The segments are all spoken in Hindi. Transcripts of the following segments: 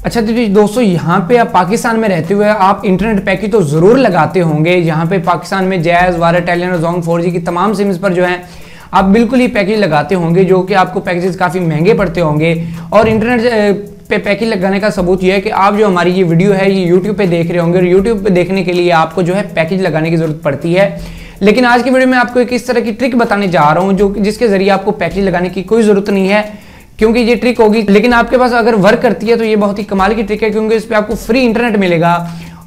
अच्छा तो दोस्तों, यहाँ पे आप पाकिस्तान में रहते हुए आप इंटरनेट पैकेज तो ज़रूर लगाते होंगे। यहाँ पे पाकिस्तान में जैज़, वारा, टेलिनॉर, जोंग, 4G की तमाम सिम्स पर जो है आप बिल्कुल ही पैकेज लगाते होंगे, जो कि आपको पैकेजेस काफ़ी महंगे पड़ते होंगे। और इंटरनेट पे पैकेज लगाने का सबूत ये है कि आप जो हमारी ये वीडियो है ये यूट्यूब पे देख रहे होंगे, और यूट्यूब पे देखने के लिए आपको जो है पैकेज लगाने की ज़रूरत पड़ती है। लेकिन आज की वीडियो में आपको एक इस तरह की ट्रिक बताने जा रहा हूँ जो जिसके ज़रिए आपको पैकेज लगाने की कोई ज़रूरत नहीं है, क्योंकि ये ट्रिक होगी लेकिन आपके पास अगर वर्क करती है तो ये बहुत ही कमाल की ट्रिक है, क्योंकि इस पर आपको फ्री इंटरनेट मिलेगा।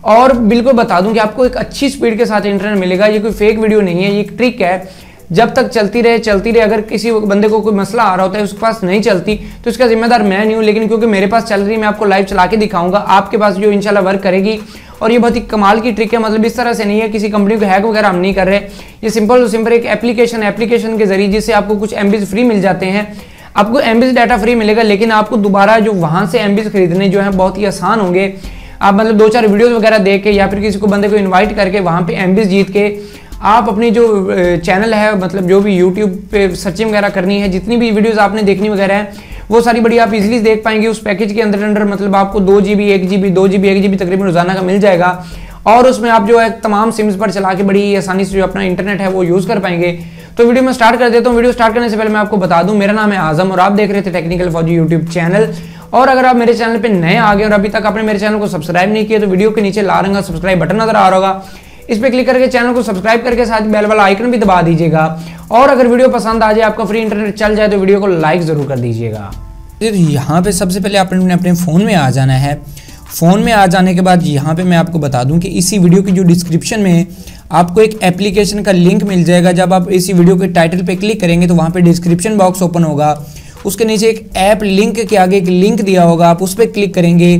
और बिल्कुल बता दूं कि आपको एक अच्छी स्पीड के साथ इंटरनेट मिलेगा। ये कोई फेक वीडियो नहीं है, ये एक ट्रिक है। जब तक चलती रहे। अगर किसी बंदे को कोई मसला आ रहा होता है, उसके पास नहीं चलती, तो इसका जिम्मेदार मैं नहीं हूं, लेकिन क्योंकि मेरे पास चल रही है मैं आपको लाइव चला के दिखाऊंगा आपके पास जो इंशाल्लाह वर्क करेगी। और ये बहुत ही कमाल की ट्रिक है, मतलब इस तरह से नहीं है, किसी कंपनी को हैक वगैरह हम नहीं कर रहे। ये सिंपल एक एप्लीकेशन के जरिए जिससे आपको कुछ एमबीज फ्री मिल जाते हैं। आपको एमबीज डाटा फ्री मिलेगा, लेकिन आपको दोबारा जो वहां से एमबीज खरीदने जो है बहुत ही आसान होंगे। आप मतलब 2-4 वीडियोस वगैरह देख के या फिर किसी को बंदे को इनवाइट करके वहां पे एमबीज जीत के आप अपनी जो चैनल है, मतलब जो भी यूट्यूब पे सर्चिंग वगैरह करनी है, जितनी भी वीडियोस आपने देखनी वगैरह है, वो सारी बड़ी आप इजीली देख पाएंगे उस पैकेज के अंदर। मतलब आपको 2 GB 1 GB 2 GB 1 GB तकरीबन रोजाना का मिल जाएगा, और उसमें आप जो है तमाम सिम्स पर चला के बड़ी आसानी से जो अपना इंटरनेट है वो यूज कर पाएंगे। तो वीडियो में स्टार्ट कर देता हूँ। वीडियो स्टार्ट करने से पहले मैं आपको बता दूं, मेरा नाम है आजम और आप देख रहे थे टेक्निकल फौजी यूट्यूब चैनल। और अगर आप मेरे चैनल पे नए आ गए और अभी तक आपने मेरे चैनल को सब्सक्राइब नहीं किया, तो वीडियो के नीचे लाल रंग का सब्सक्राइब बटन नजर आ रहा होगा, इस पर क्लिक करके चैनल को सब्सक्राइब करके साथ बेल वाला आइकन भी दबा दीजिएगा। और अगर वीडियो पसंद आ जाए, आपका फ्री इंटरनेट चल जाए, तो वीडियो को लाइक जरूर कर दीजिएगा। यहाँ पे सबसे पहले आपने अपने फ़ोन में आ जाना है। फ़ोन में आ जाने के बाद यहाँ पे मैं आपको बता दूं कि इसी वीडियो की जो डिस्क्रिप्शन में आपको एक एप्लीकेशन का लिंक मिल जाएगा। जब आप इसी वीडियो के टाइटल पे क्लिक करेंगे तो वहाँ पे डिस्क्रिप्शन बॉक्स ओपन होगा, उसके नीचे एक ऐप लिंक के आगे एक लिंक दिया होगा, आप उस पर क्लिक करेंगे।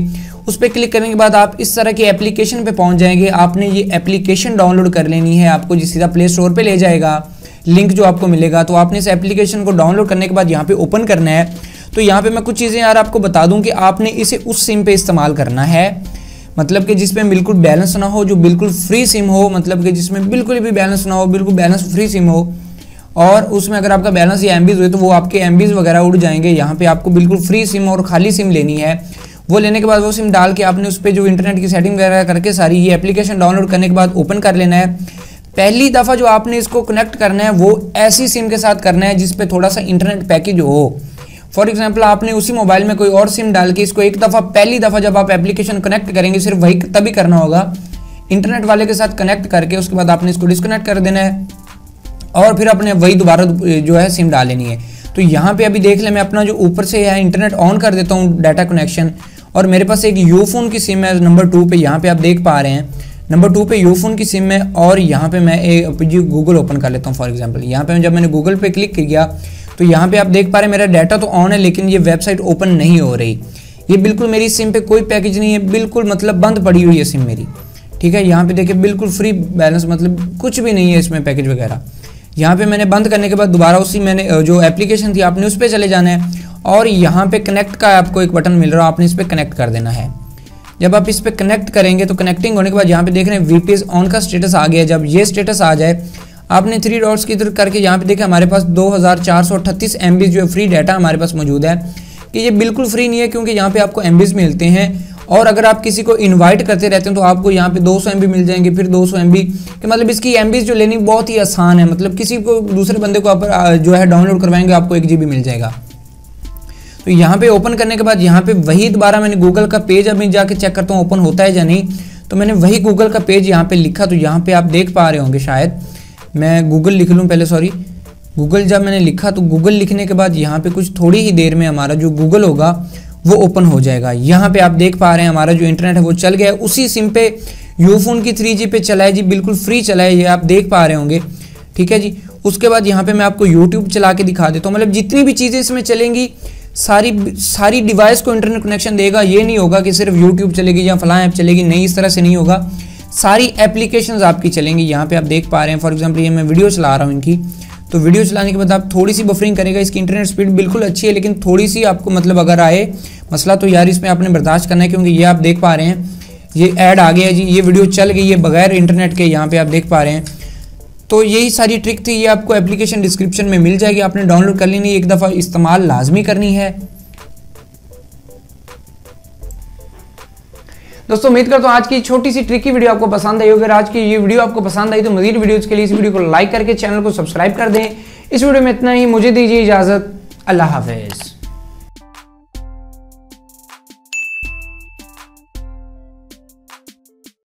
उस पर क्लिक करने के बाद आप इस तरह की एप्लीकेशन पे पहुँच जाएंगे। आपने ये एप्लीकेशन डाउनलोड कर लेनी है, आपको जी सीधा प्ले स्टोर पर ले जाएगा लिंक जो आपको मिलेगा। तो आपने इस एप्लीकेशन को डाउनलोड करने के बाद यहाँ पे ओपन करना है। तो यहाँ पे मैं कुछ चीज़ें यार आपको बता दूं कि आपने इसे उस सिम पे इस्तेमाल करना है, मतलब कि जिसमें बिल्कुल बैलेंस ना हो, जो बिल्कुल फ्री सिम हो, मतलब कि जिसमें बिल्कुल भी बैलेंस ना हो, बिल्कुल बैलेंस फ्री सिम हो। और उसमें अगर आपका बैलेंस या एमबीज हुए तो वो आपके एमबीज वगैरह उड़ जाएंगे। यहाँ पे आपको बिल्कुल फ्री सिम और खाली सिम लेनी है। वो लेने के बाद वो सिम डाल के आपने उस पर जो इंटरनेट की सेटिंग वगैरह करके सारी ये एप्लीकेशन डाउनलोड करने के बाद ओपन कर लेना है। पहली दफ़ा जो आपने इसको कनेक्ट करना है वो ऐसी सिम के साथ करना है जिसपे थोड़ा सा इंटरनेट पैकेज हो। फॉर एग्जाम्पल आपने उसी मोबाइल में कोई और सिम डाल के इसको एक दफ़ा, पहली दफ़ा जब आप एप्लीकेशन कनेक्ट करेंगे सिर्फ वही तभी करना होगा, इंटरनेट वाले के साथ कनेक्ट करके उसके बाद आपने इसको डिस्कनेक्ट कर देना है और फिर अपने वही दोबारा जो है सिम डाल लेनी है। तो यहाँ पे अभी देख ले, मैं अपना जो ऊपर से है इंटरनेट ऑन कर देता हूँ डाटा कनेक्शन, और मेरे पास एक यूफोन की सिम है नंबर 2 पे। यहाँ पे आप देख पा रहे हैं नंबर 2 पे यूफोन की सिम है। और यहाँ पे मैं गूगल ओपन कर लेता हूँ। फॉर एग्जाम्पल यहाँ पे जब मैंने गूगल पे क्लिक किया तो यहाँ पे आप देख पा रहे हैं मेरा डाटा तो ऑन है, लेकिन ये वेबसाइट ओपन नहीं हो रही। ये बिल्कुल मेरी सिम पे कोई पैकेज नहीं है, बिल्कुल मतलब बंद पड़ी हुई है सिम मेरी, ठीक है। यहाँ पे देखिए बिल्कुल फ्री बैलेंस, मतलब कुछ भी नहीं है इसमें पैकेज वगैरह। यहाँ पे मैंने बंद करने के बाद दोबारा उसी मैंने जो एप्लीकेशन थी आपने उस पर चले जाना है, और यहाँ पे कनेक्ट का आपको एक बटन मिल रहा है, आपने इस पर कनेक्ट कर देना है। जब आप इस पर कनेक्ट करेंगे तो कनेक्टिंग होने के बाद यहाँ पे देख रहे हैं वीपीएस ऑन का स्टेटस आ गया। जब ये स्टेटस आ जाए आपने 3 डॉट्स की इधर करके यहाँ पे देखा हमारे पास 2438 MB जो है फ्री डाटा हमारे पास मौजूद है। कि ये बिल्कुल फ्री नहीं है, क्योंकि यहाँ पे आपको MBs मिलते हैं, और अगर आप किसी को इनवाइट करते रहते हैं तो आपको यहाँ पे 200 MB मिल जाएंगे, फिर 200 MB कि मतलब इसकी MBs जो लेनी बहुत ही आसान है। मतलब किसी को दूसरे बंदे को आप जो है डाउनलोड करवाएंगे आपको 1 GB मिल जाएगा। तो यहाँ पे ओपन करने के बाद यहाँ पे वही दोबारा मैंने गूगल का पेज अभी जाके चेक करता हूँ ओपन होता है या नहीं। तो मैंने वही गूगल का पेज यहाँ पे लिखा, तो यहाँ पे आप देख पा रहे होंगे, शायद मैं गूगल लिख लूँ पहले, सॉरी। गूगल जब मैंने लिखा तो गूगल लिखने के बाद यहाँ पे कुछ थोड़ी ही देर में हमारा जो गूगल होगा वो ओपन हो जाएगा। यहाँ पे आप देख पा रहे हैं हमारा जो इंटरनेट है वो चल गया है, उसी सिम पे यूफोन की 3G पे चला है जी, बिल्कुल फ्री चला है, ये आप देख पा रहे होंगे, ठीक है जी। उसके बाद यहाँ पे मैं आपको यूट्यूब चला के दिखा देता हूँ। मतलब जितनी भी चीज़ें इसमें चलेंगी सारी डिवाइस को इंटरनेट कनेक्शन देगा। ये नहीं होगा कि सिर्फ यूट्यूब चलेगी या फलां ऐप चलेगी, नहीं, इस तरह से नहीं होगा। सारी एप्लीकेशंस आपकी चलेंगी। यहाँ पे आप देख पा रहे हैं, फॉर एग्जांपल ये मैं वीडियो चला रहा हूँ इनकी, तो वीडियो चलाने के बाद आप थोड़ी सी बफरिंग करेगा। इसकी इंटरनेट स्पीड बिल्कुल अच्छी है, लेकिन थोड़ी सी आपको मतलब अगर आए मसला तो यार इसमें आपने बर्दाश्त करना है, क्योंकि ये आप देख पा रहे हैं ये ऐड आ गया है जी, ये वीडियो चल गई है बगैर इंटरनेट के, यहाँ पे आप देख पा रहे हैं। तो यही सारी ट्रिक थी, ये आपको एप्लीकेशन डिस्क्रिप्शन में मिल जाएगी, आपने डाउनलोड कर लेनी, एक दफ़ा इस्तेमाल लाजमी करनी है। दोस्तों उम्मीद करता हूँ आज की छोटी सी ट्रिकी वीडियो आपको पसंद आई। अगर आज की ये वीडियो आपको पसंद आई तो मजीद वीडियोस के लिए इस वीडियो को लाइक करके चैनल को सब्सक्राइब कर दें। इस वीडियो में इतना ही, मुझे दीजिए इजाजत, अल्लाह हाफिज।